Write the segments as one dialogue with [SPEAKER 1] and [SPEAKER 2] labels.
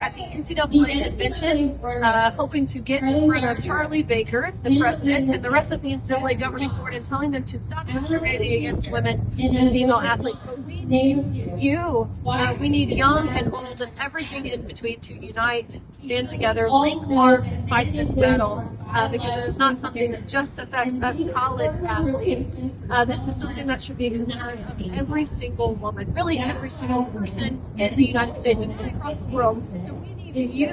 [SPEAKER 1] At the NCAA Convention, hoping to get in front of Charlie Baker, the president, and the rest of the NCAA governing board and telling them to stop discriminating against women and female athletes. But we need you. We need young and old and everything in between to unite, stand together, link arms, and fight this battle. Because it is not something that just affects us college athletes. This is something that should be a concern of every single woman, really every single person in the United States and across the world. So we need you,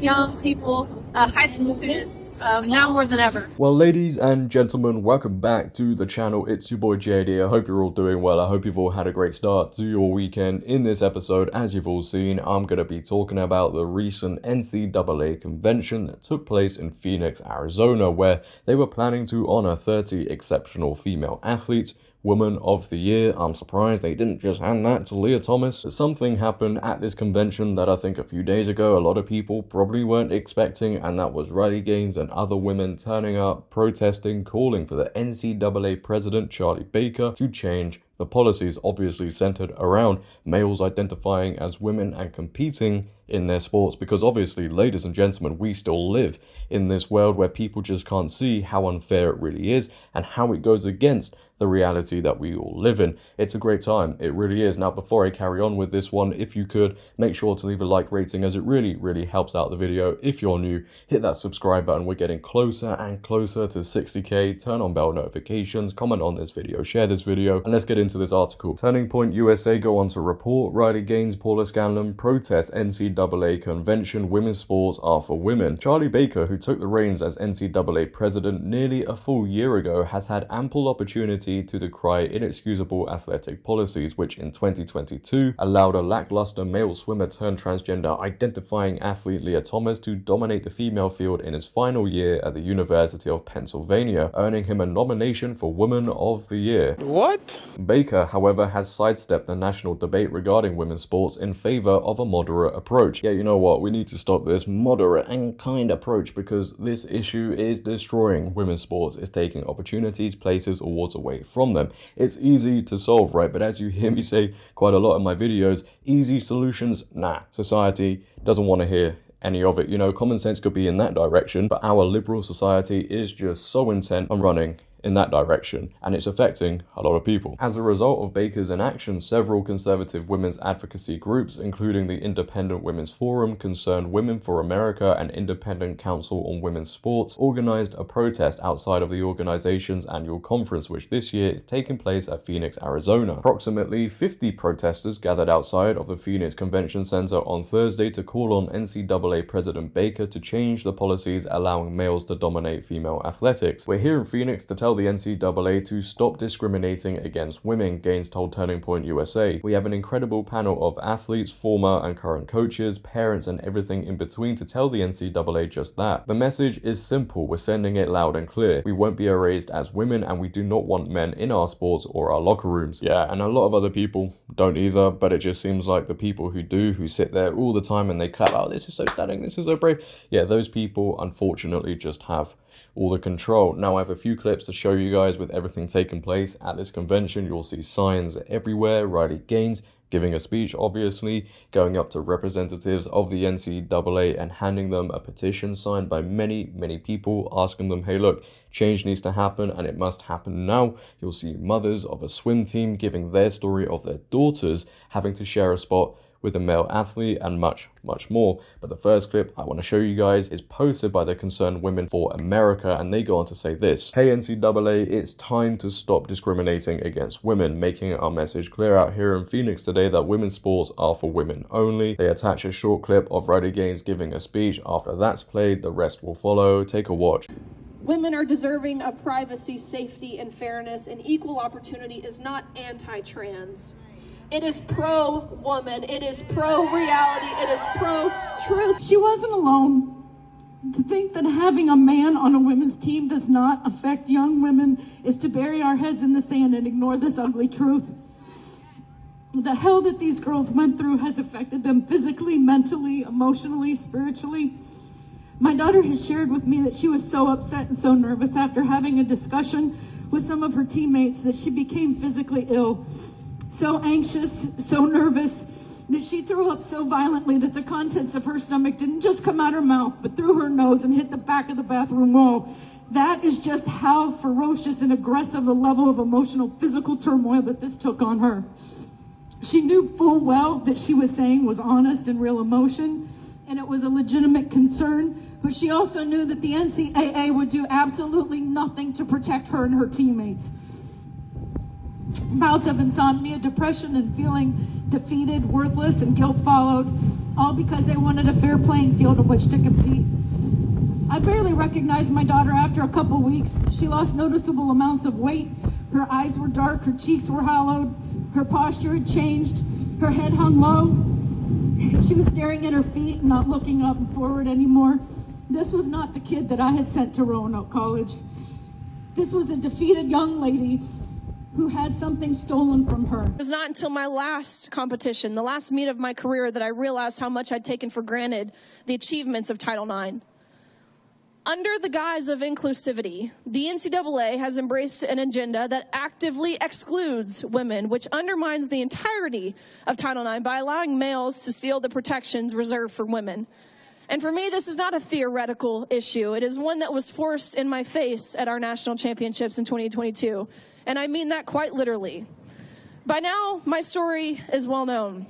[SPEAKER 1] young people, high school students, now more than ever.
[SPEAKER 2] Well, ladies and gentlemen, welcome back to the channel. It's your boy JD. I hope you're all doing well. I hope you've all had a great start to your weekend. In this episode, as you've all seen, I'm going to be talking about the recent NCAA Convention that took place in Phoenix, Arizona, where they were planning to honor 30 exceptional female athletes. Woman of the Year. I'm surprised they didn't just hand that to Lia Thomas. But something happened at this convention that I think a few days ago a lot of people probably weren't expecting, and that was Riley Gaines and other women turning up, protesting, calling for the NCAA president Charlie Baker to change the policies, obviously centered around males identifying as women and competing in their sports, because obviously, ladies and gentlemen, we still live in this world where people just can't see how unfair it really is and how it goes against the reality that we all live in. It's a great time, it really is. Now, before I carry on with this one, if you could, make sure to leave a like rating, as it really helps out the video. If you're new, hit that subscribe button. We're getting closer and closer to 60k. Turn on bell notifications, comment on this video, share this video, and let's get into this article. Turning Point USA go on to report Riley Gaines, Paula Scanlon protest NCAA Convention, women's sports are for women. Charlie Baker, who took the reins as NCAA president nearly a full year ago, has had ample opportunity to decry inexcusable athletic policies, which in 2022 allowed a lackluster male swimmer turned transgender identifying athlete Lia Thomas to dominate the female field in his final year at the University of Pennsylvania, earning him a nomination for Woman of the Year.
[SPEAKER 3] What?
[SPEAKER 2] Baker, however, has sidestepped the national debate regarding women's sports in favor of a moderate approach. Yeah, you know what? We need to stop this moderate and kind approach, because this issue is destroying women's sports. It's taking opportunities, places, awards away from them. It's easy to solve, right? But as you hear me say quite a lot in my videos, easy solutions, nah. Society doesn't want to hear any of it. You know, common sense could be in that direction, but our liberal society is just so intent on running in that direction, and it's affecting a lot of people. As a result of Baker's inaction, several conservative women's advocacy groups, including the Independent Women's Forum, Concerned Women for America, and Independent Council on Women's Sports, organized a protest outside of the organization's annual conference, which this year is taking place at Phoenix, Arizona. Approximately 50 protesters gathered outside of the Phoenix Convention Center on Thursday to call on NCAA President Baker to change the policies allowing males to dominate female athletics. We're here in Phoenix to tell the NCAA to stop discriminating against women, Gaines told Turning Point USA. We have an incredible panel of athletes, former and current coaches, parents, and everything in between to tell the NCAA just that. The message is simple. We're sending it loud and clear. We won't be erased as women, and we do not want men in our sports or our locker rooms. Yeah, and a lot of other people don't either, but it just seems like the people who do, who sit there all the time and they clap, oh, this is so stunning, this is so brave. Yeah, those people unfortunately just have all the control. Now, I have a few clips to show you guys with everything taking place at this convention. You'll see signs everywhere. Riley Gaines giving a speech, obviously, going up to representatives of the NCAA and handing them a petition signed by many people, asking them, hey, look, change needs to happen and it must happen now. You'll see mothers of a swim team giving their story of their daughters having to share a spot with a male athlete, and much more. But the first clip I want to show you guys is posted by the Concerned Women for America, and they go on to say this: hey NCAA, it's time to stop discriminating against women, making our message clear out here in Phoenix today that women's sports are for women only. They attach a short clip of Riley Gaines giving a speech. After that's played, the rest will follow. Take a watch.
[SPEAKER 4] Women are deserving of privacy, safety, and fairness, and equal opportunity is not anti-trans. It is pro-woman, it is pro-reality, it is pro-truth.
[SPEAKER 5] She wasn't alone. To think that having a man on a women's team does not affect young women is to bury our heads in the sand and ignore this ugly truth. The hell that these girls went through has affected them physically, mentally, emotionally, spiritually. My daughter has shared with me that she was so upset and so nervous after having a discussion with some of her teammates that she became physically ill. So anxious, so nervous, that she threw up so violently that the contents of her stomach didn't just come out her mouth, but through her nose and hit the back of the bathroom wall. That is just how ferocious and aggressive a level of emotional, physical turmoil that this took on her. She knew full well that she was saying was honest and real emotion, and it was a legitimate concern, but she also knew that the NCAA would do absolutely nothing to protect her and her teammates. Bouts of insomnia, depression, and feeling defeated, worthless, and guilt followed, all because they wanted a fair playing field on which to compete. I barely recognized my daughter after a couple weeks. She lost noticeable amounts of weight. Her eyes were dark, her cheeks were hollowed, her posture had changed, her head hung low. She was staring at her feet and not looking up and forward anymore. This was not the kid that I had sent to Roanoke College. This was a defeated young lady who had something stolen from her.
[SPEAKER 4] It was not until my last competition, the last meet of my career, that I realized how much I'd taken for granted the achievements of Title IX. Under the guise of inclusivity, the NCAA has embraced an agenda that actively excludes women, which undermines the entirety of Title IX by allowing males to steal the protections reserved for women. And for me, this is not a theoretical issue. It is one that was forced in my face at our national championships in 2022. And I mean that quite literally. By now, my story is well known.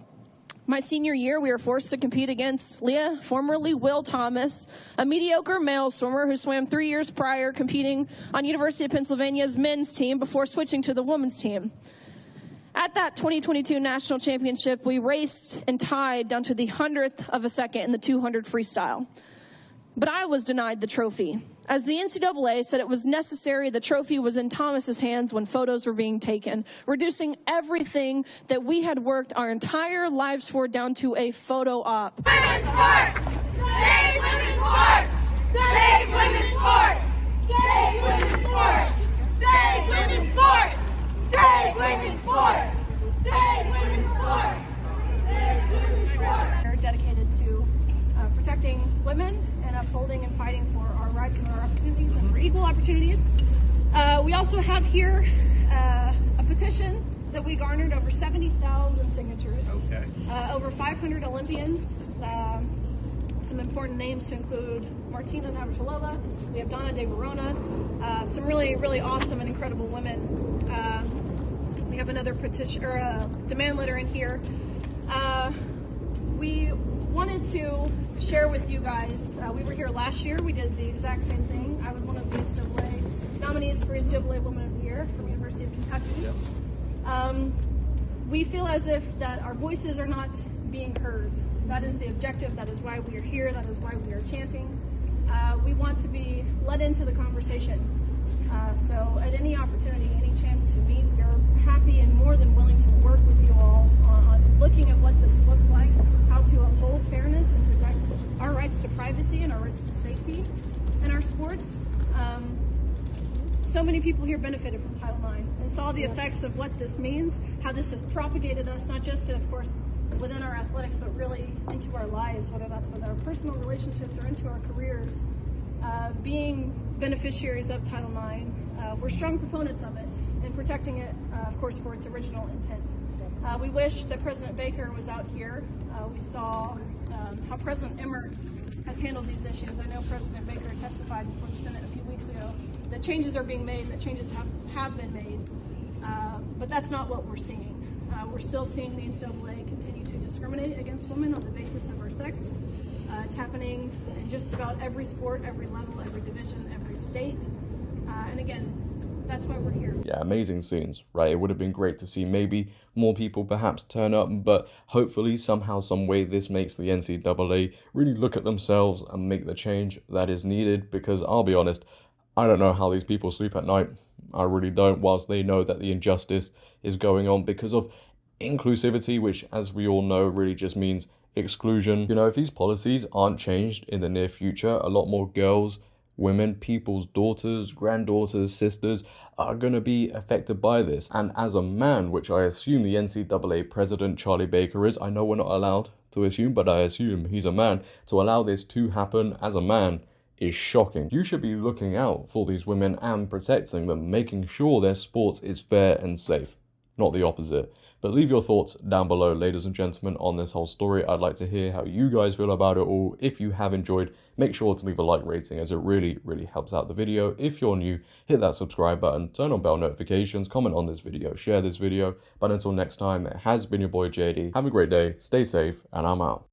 [SPEAKER 4] My senior year, we were forced to compete against Lia, formerly Will Thomas, a mediocre male swimmer who swam 3 years prior, competing on University of Pennsylvania's men's team before switching to the women's team. At that 2022 national championship, we raced and tied down to the 100th of a second in the 200 freestyle. But I was denied the trophy. As the NCAA said it was necessary, the trophy was in Thomas's hands when photos were being taken, reducing everything that we had worked our entire lives for down to a photo op.
[SPEAKER 3] Women's sports! Save women's sports! Save women's sports! Save women's sports! Save women's sports! Save women's sports! Save women's sports! Save women's sports!
[SPEAKER 1] We're dedicated to protecting women and upholding and fighting for our rights and our opportunities and for equal opportunities. We also have here a petition that we garnered over 70,000 signatures. Okay. Over 500 Olympians. Some important names to include Martina Navratilova. We have Donna De Verona. Some really, really awesome and incredible women. We have another petition or a demand letter in here. We wanted to share with you guys. We were here last year. We did the exact same thing. I was one of the NCAA nominees for NCAA Woman of the Year from University of Kentucky. Yes. We feel as if that our voices are not being heard. That is the objective. That is why we are here. That is why we are chanting. We want to be let into the conversation. So at any opportunity, any chance to meet, we are happy and more than willing to work with you all on looking at what this looks like, how to uphold fairness and protect our rights to privacy and our rights to safety in our sports. So many people here benefited from Title IX and saw the effects of what this means, how this has propagated us, not just, of course, within our athletics, but really into our lives, whether that's with our personal relationships or into our careers. Being beneficiaries of Title IX, we're strong proponents of it and protecting it, of course, for its original intent. We wish that President Baker was out here. We saw how President Emmert has handled these issues. I know President Baker testified before the Senate a few weeks ago that changes are being made, that changes have been made, but that's not what we're seeing. We're still seeing the NCAA continue to discriminate against women on the basis of our sex. It's happening in just about every sport, every level, every division, every state. And again, that's why we're here.
[SPEAKER 2] Yeah, amazing scenes, right? It would have been great to see maybe more people perhaps turn up, but hopefully somehow, some way, this makes the NCAA really look at themselves and make the change that is needed, because I'll be honest, I don't know how these people sleep at night. I really don't, whilst they know that the injustice is going on because of inclusivity, which, as we all know, really just means exclusion. You know, if these policies aren't changed in the near future, a lot more girls, women, people's daughters, granddaughters, sisters are going to be affected by this. And as a man, which I assume the NCAA president Charlie Baker is, I know we're not allowed to assume, but I assume he's a man, to allow this to happen as a man is shocking. You should be looking out for these women and protecting them, making sure their sports is fair and safe. not the opposite. But leave your thoughts down below, ladies and gentlemen, on this whole story. I'd like to hear how you guys feel about it all. If you have enjoyed, make sure to leave a like rating, as it really, really helps out the video. If you're new, hit that subscribe button, turn on bell notifications, comment on this video, share this video. But until next time, it has been your boy JD. Have a great day, stay safe, and I'm out.